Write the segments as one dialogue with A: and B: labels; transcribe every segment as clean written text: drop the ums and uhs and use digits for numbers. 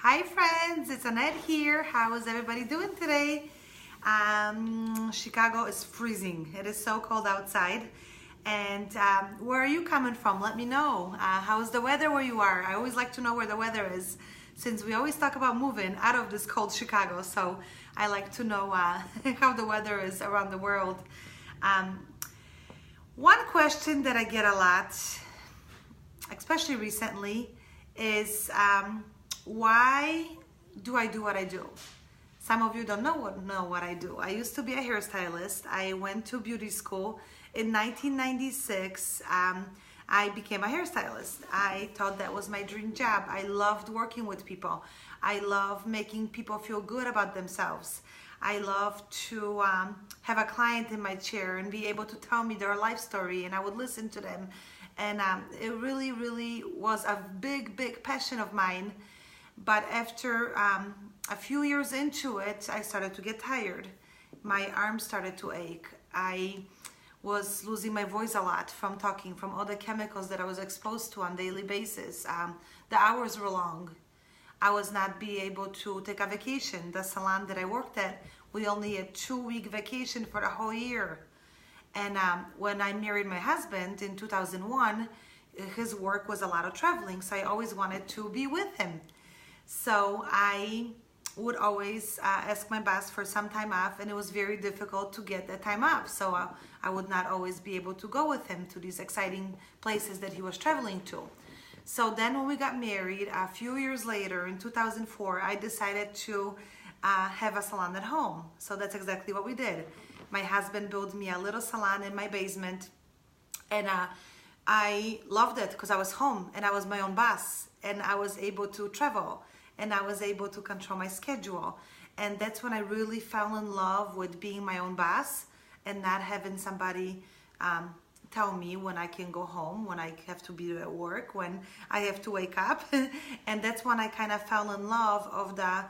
A: Hi friends, it's Annette here. How is everybody doing today? Chicago is freezing. It is so cold outside. And where are you coming from? Let me know. How's the weather where you are? I always like to know where the weather is since we always talk about moving out of this cold Chicago. So I like to know how the weather is around the world. One question that I get a lot, especially recently, is why do I do what I do? Some of you don't know what I do. I used to be a hairstylist. I went to beauty school. In 1996, I became a hairstylist. I thought that was my dream job. I loved working with people. I love making people feel good about themselves. I love to have a client in my chair and be able to tell me their life story, and I would listen to them. And it really, really was a big passion of mine. But after a few years into it, I started to get tired. My arms started to ache. I was losing my voice a lot from talking, from all the chemicals that I was exposed to on a daily basis. The hours were long. I was not be able to take a vacation. The salon that I worked at, we only had 2-week vacation for the whole year. And when I married my husband in 2001, his work was a lot of traveling, so I always wanted to be with him. So I would always ask my boss for some time off, and it was very difficult to get that time off. So I would not always be able to go with him to these exciting places that he was traveling to. So then when we got married, a few years later, in 2004, I decided to have a salon at home. So that's exactly what we did. My husband built me a little salon in my basement, and I loved it because I was home and I was my own boss, and I was able to travel, and I was able to control my schedule. And that's when I really fell in love with being my own boss and not having somebody tell me when I can go home, when I have to be at work, when I have to wake up. And that's when I kind of fell in love of the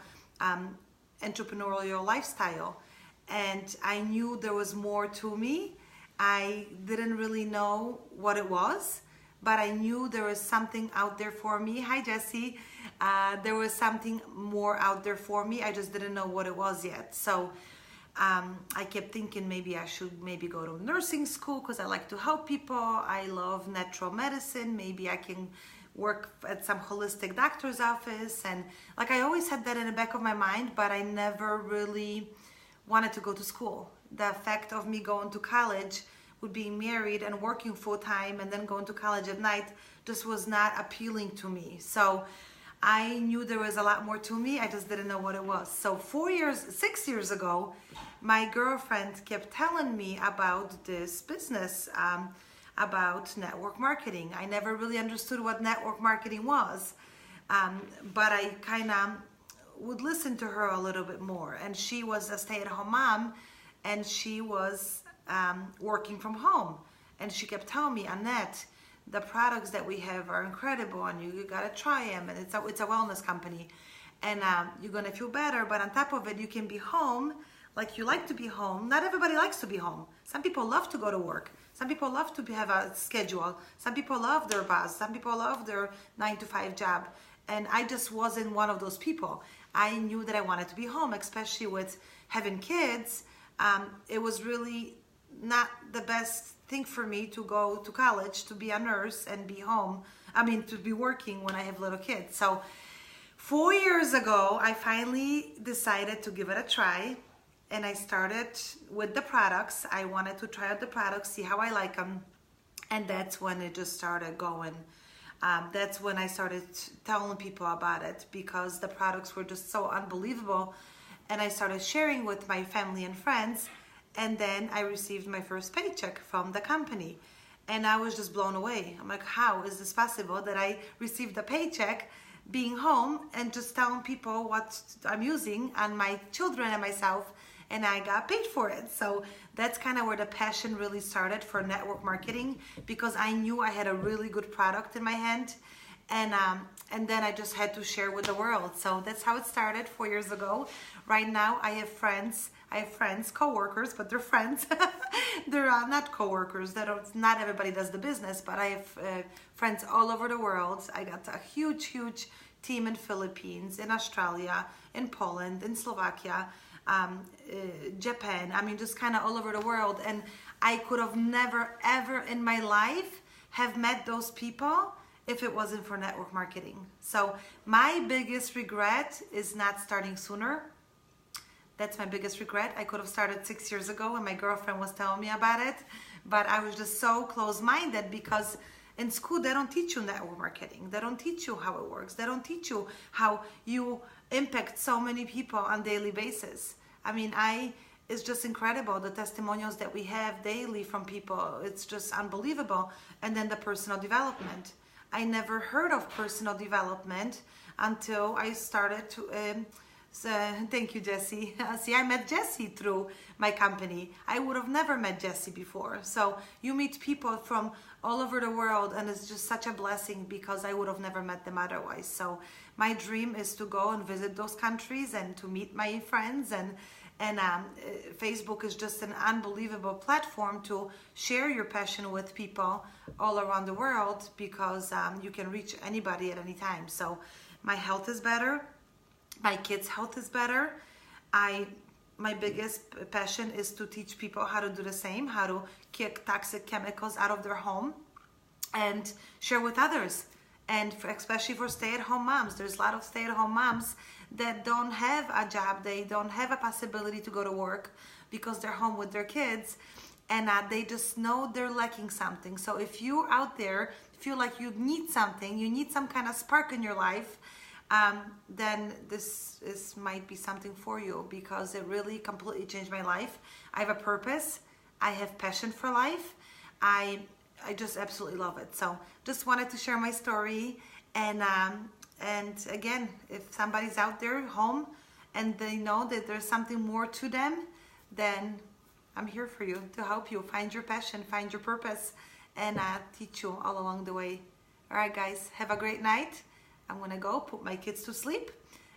A: entrepreneurial lifestyle. And I knew there was more to me. I didn't really know what it was, but I knew there was something out there for me. Hi, Jessie. There was something more out there for me. I just didn't know what it was yet. So I kept thinking maybe I should go to nursing school because I like to help people. I love natural medicine. Maybe I can work at some holistic doctor's office. And like I always had that in the back of my mind, but I never really wanted to go to school. The fact of me going to college, with being married and working full-time and then going to college at night, just was not appealing to me. So I knew there was a lot more to me. I just didn't know what it was. So 6 years ago, my girlfriend kept telling me about this business, about network marketing. I never really understood what network marketing was, but I kind of would listen to her a little bit more. And she was a stay-at-home mom, and she was working from home. And she kept telling me, Annette, the products that we have are incredible, and you gotta try them. And it's a wellness company, and you're gonna feel better. But on top of it, you can be home like you like to be home. Not everybody likes to be home. Some people love to go to work. Some people love to have a schedule. Some people love their boss. Some people love their 9-to-5 job. And I just wasn't one of those people. I knew that I wanted to be home, especially with having kids. It was really not the best thing for me to go to college, to be a nurse and be home. To be working when I have little kids. So 4 years ago, I finally decided to give it a try. And I started with the products. I wanted to try out the products, see how I like them. And that's when it just started going. That's when I started telling people about it, because the products were just so unbelievable. And I started sharing with my family and friends. And then I received my first paycheck from the company. And I was just blown away. I'm like, how is this possible that I received a paycheck being home and just telling people what I'm using on my children and myself, and I got paid for it? So that's kind of where the passion really started for network marketing, because I knew I had a really good product in my hand, and then I just had to share with the world. So that's how it started 4 years ago. Right now I have friends, co-workers, but they're friends. They're not co-workers. Not everybody does the business, but I have friends all over the world. I got a huge team in Philippines, in Australia, in Poland, in Slovakia, Japan. I mean, just kind of all over the world. And I could have never, ever in my life have met those people if it wasn't for network marketing. So my biggest regret is not starting sooner. That's my biggest regret. I could have started 6 years ago when my girlfriend was telling me about it, but I was just so close-minded because in school they don't teach you network marketing. They don't teach you how it works. They don't teach you how you impact so many people on a daily basis. I mean, it's just incredible, the testimonials that we have daily from people. It's just unbelievable. And then the personal development. I never heard of personal development until I started to, thank you, Jesse. See, I met Jesse through my company. I would have never met Jesse before. So you meet people from all over the world, and it's just such a blessing because I would have never met them otherwise. So my dream is to go and visit those countries and to meet my friends, and Facebook is just an unbelievable platform to share your passion with people all around the world because you can reach anybody at any time. So my health is better. My kids' health is better. My biggest passion is to teach people how to do the same, how to kick toxic chemicals out of their home and share with others. And especially for stay-at-home moms, there's a lot of stay-at-home moms that don't have a job, they don't have a possibility to go to work because they're home with their kids, and they just know they're lacking something. So if you're out there, feel like you need something, you need some kind of spark in your life, then this might be something for you because it really completely changed my life. I have a purpose, I have passion for life, I just absolutely love it. So just wanted to share my story, and again, if somebody's out there home and they know that there's something more to them, then I'm here for you to help you find your passion, find your purpose, and teach you all along the way. All right, guys, have a great night. I'm gonna go put my kids to sleep,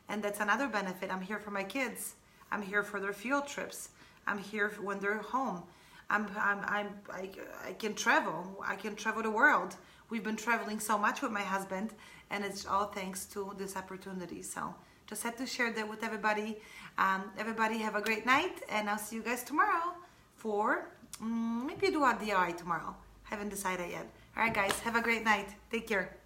A: and that's another benefit. I'm here for my kids. I'm here for their field trips. I'm here when they're home. I can travel. I can travel the world. We've been traveling so much with my husband, and it's all thanks to this opportunity. So just had to share that with everybody. Everybody have a great night, and I'll see you guys tomorrow for maybe do a DIY tomorrow. Haven't decided yet. All right, guys, have a great night. Take care.